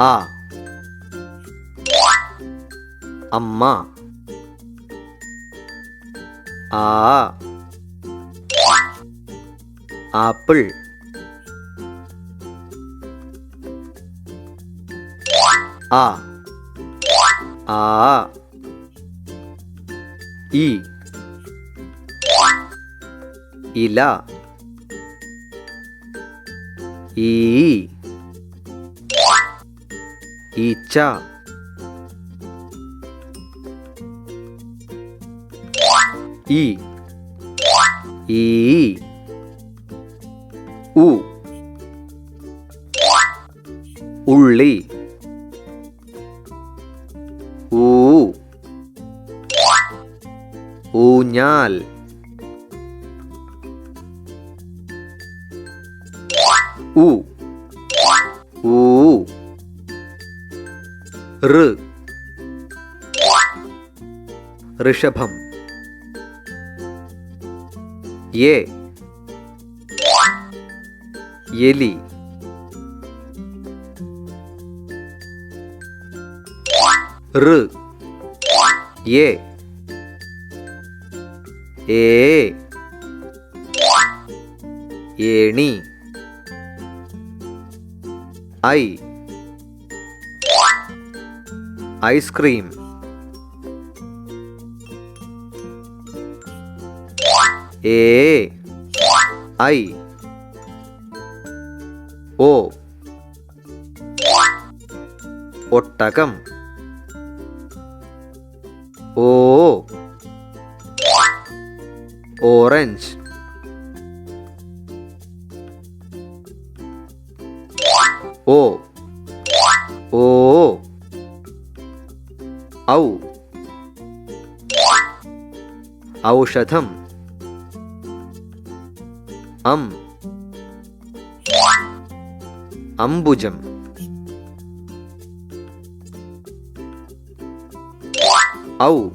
ആ അമ്മ. ആ ആപ്പിൾ. ആ ഈ ഇല. ഈ ഈച്ച. ഈ ഉ ഉള്ളി. ഊ ഊഞ്ഞാൽ. ഉ ഊ ഋ ഋഷഭം. യേ എലി. ഋ യേ ഏണി. I ice cream. ഐ ഓ ഒട്ടകം. ഓ ഓറഞ്ച്. ഓ ഔ ഔഷധം. അംബുജം. ഔ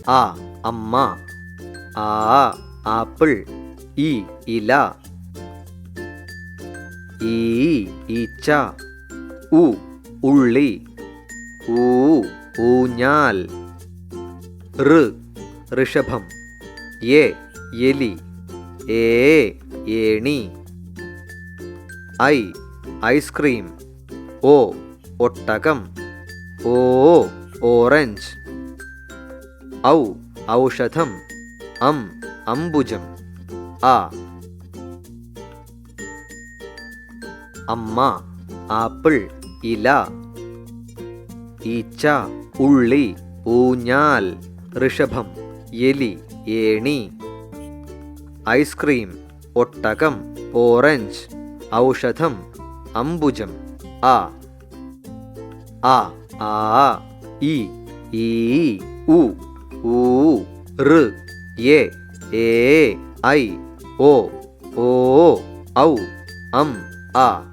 ആ അമ്മ. ആ ആപ്പിൾ. ഈ ഇല. ഈ ഈച്ച. ഉ ഉള്ളി. ഊ ഊഞ്ഞാൽ. ഋ ഋഷഭം. യേ എലി. ഏണി. I ice cream. ഓ ഒട്ടകം. ഓ ഓറഞ്ച്. ഔ ഔഷധം. അംബുജം. ആ അമ്മ ആപ്പിൾ ഇല ഈച്ച ഉള്ളി ഊഞ്ഞാൽ ഋഷഭം എലി ഏണി ഐസ്ക്രീം ഒട്ടകം ഓറഞ്ച് ഔഷധം അംബുജം ആ ആ ആ ഇ ഈ ഉ ഊ ഋ എ ഐ ഓ ഔ അം ആ